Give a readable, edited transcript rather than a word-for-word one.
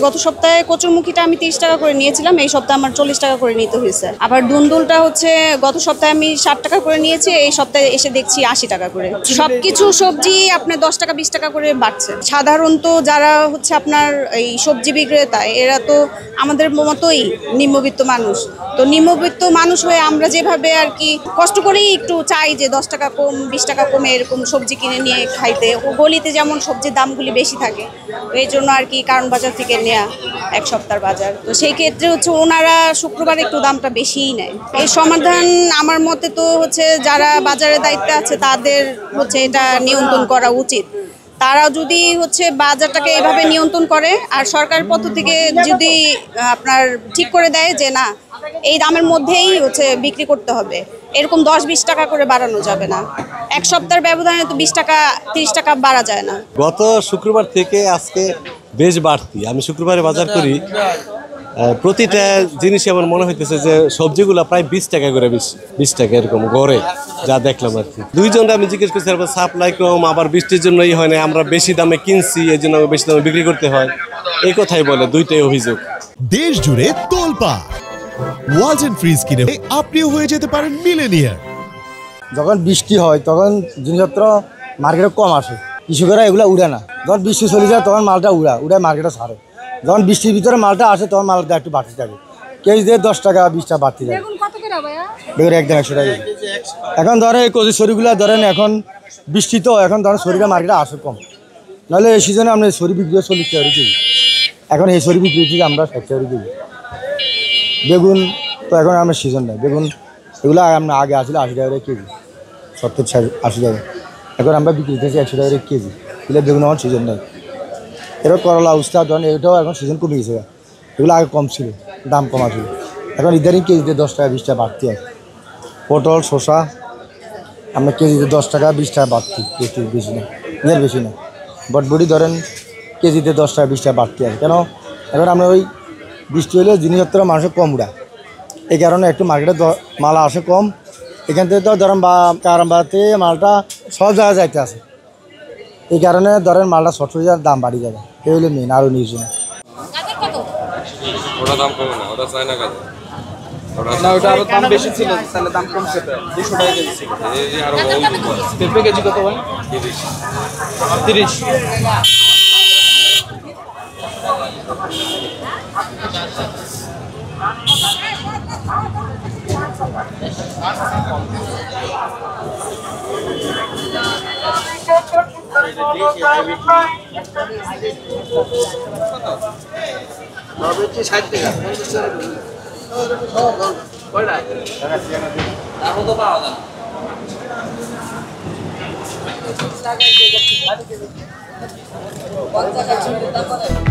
গত সপ্তাহে কচুরমুখীটা আমি 30 টাকা করে নিয়েছিলাম, এই সপ্তাহে আমার 40 টাকা করে নিতে হয়েছে। আবার দুন্দুলটা হচ্ছে গত সপ্তাহে আমি 60 টাকা করে নিয়েছি, এই সপ্তাহে এসে দেখছি 80 টাকা করে। সবকিছু সবজি আপনার 10 টাকা 20 টাকা করে বাড়ছে। সাধারণত যারা হচ্ছে আপনার এই সবজি বিক্রেতা, এরা তো আমাদের মতোই নিম্নবিত্ত মানুষ। তো নিম্নবিত্ত মানুষ হয়ে আমরা যেভাবে আর কি কষ্ট করেই একটু চাই যে 10 টাকা কম 20 টাকা কমে এরকম সবজি কিনে নিয়ে খাইতে। গলিতে যেমন সবজির দামগুলি বেশি থাকে, এই জন্য আর কি কারণ বাজার থেকে নেয়া এক সপ্তাহের বাজার। তো সেই ক্ষেত্রে হচ্ছে ওনারা শুক্রবার একটু দামটা বেশিই নেয়। এই সমাধান আমার মতে তো হচ্ছে যারা বাজারের দায়িত্বে আছে তাদের হচ্ছে এটা নিয়ন্ত্রণ করা উচিত। তারা যদি হচ্ছে বাজারটাকে এইভাবে নিয়ন্ত্রণ করে আর সরকারের পক্ষ থেকে যদি আপনার ঠিক করে দেয় যে না এই দামের মধ্যেই হচ্ছে বিক্রি করতে হবে, এরকম 10-20 টাকা করে বাড়ানো যাবে না। এক সপ্তাহের ব্যবধানে তো 20 টাকা 30 টাকা বাড়া যায় না। গত শুক্রবার থেকে আজকে বেশ বাড়তি। আমি শুক্রবারে বাজার করি, প্রতিটা জিনিস আমার মনে হইতেছে যে সবজিগুলো প্রায় 20 টাকা করে, 20 টাকা এরকম গড়ে যা দেখলাম আর কি। দুইজনটা আমি জিজ্ঞেস করছি সাপ্লাই কম, আবার বৃষ্টির জন্যই হয় না, আমরা বেশি দামে কিনছি এই জন্য বেশি দামে বিক্রি করতে হয়, এই কথাই বলে, দুইটাই অভিযোগ। দেশ জুড়ে তোলপাড় ওয়ালটন ফ্রিজ কিনে আপনিও হয়ে যেতে পারেন মিলেনিয়ার। যখন বৃষ্টি হয় তখন জিনিসপত্র মার্কেটে কম আসে, কৃষকেরা এগুলো উড়ে না। যখন বৃষ্টি চলে যায় তখন মালটা উড়ায় মার্কেটে ছাড়ে। যখন বৃষ্টির ভিতরে মালটা আসে তখন মালটা একটু বাড়তে থাকে, কেজি দিয়ে 10 টাকা 20 টাকা বাড়তে থাকে। বেগুন একদম 100 টাকা। এখন ধরেন এই কচি সরিগুলো ধরেন এখন বৃষ্টি তো, এখন ধরেন সরিটা মার্কেটে আসে কম, নাহলে এই সিজনে আমরা সরি বিক্রি 40 টাকা কেজি, এখন এই সরি বিক্রি থেকে আমরা 60 টাকা কেজি। বেগুন তো এখন আমরা সিজন নেই, বেগুন এগুলো আমরা আগে আসলে 80 টাকা কেজি, 70-80 টাকা, এখন আমরা বিক্রি করতেছি 100 টাকা কেজি। এগুলো বেগুন আমার সিজন নেই। এরকম করলা উস্তা ধরেন এটাও এখন সিজন কমে গেছে, এগুলো আগে কম ছিল, দাম কমা ছিল, এখন ইদানিং কেজিতে 10 টাকা 20 টাকা বাড়তি আছে। পটল শসা আমরা কেজিতে 10 টাকা 20 টাকা বাড়তি, বেশি না, এর বেশি না। বটবটি ধরেন কেজিতে 10 টাকা 20 টাকা বাড়তি আছে। কেন এখন আমরা ওই বৃষ্টি হলে জিনিসপত্র মানুষের কম উড়ায়, এই কারণে একটু মার্কেটে মাল আসে কম। এখান থেকে তো ধরেন কারণবাতে মালটা সব জায়গায় যাইতে আছে, এই কারণে ধরেন মালটা শর্ট হয়ে যাওয়ার দাম বাড়ি যাবে, এই হলে মেন, আরও নিউজ না। ওটা দাম কমে না, ওটা চায় না কাজ না, ওটা আরো দাম বেশি ছিল, তাহলে দাম কমছে, 200 টাকা কেজি ছিল। এই আরো পেঁপে কেজি কত ভাই? 30। টাকা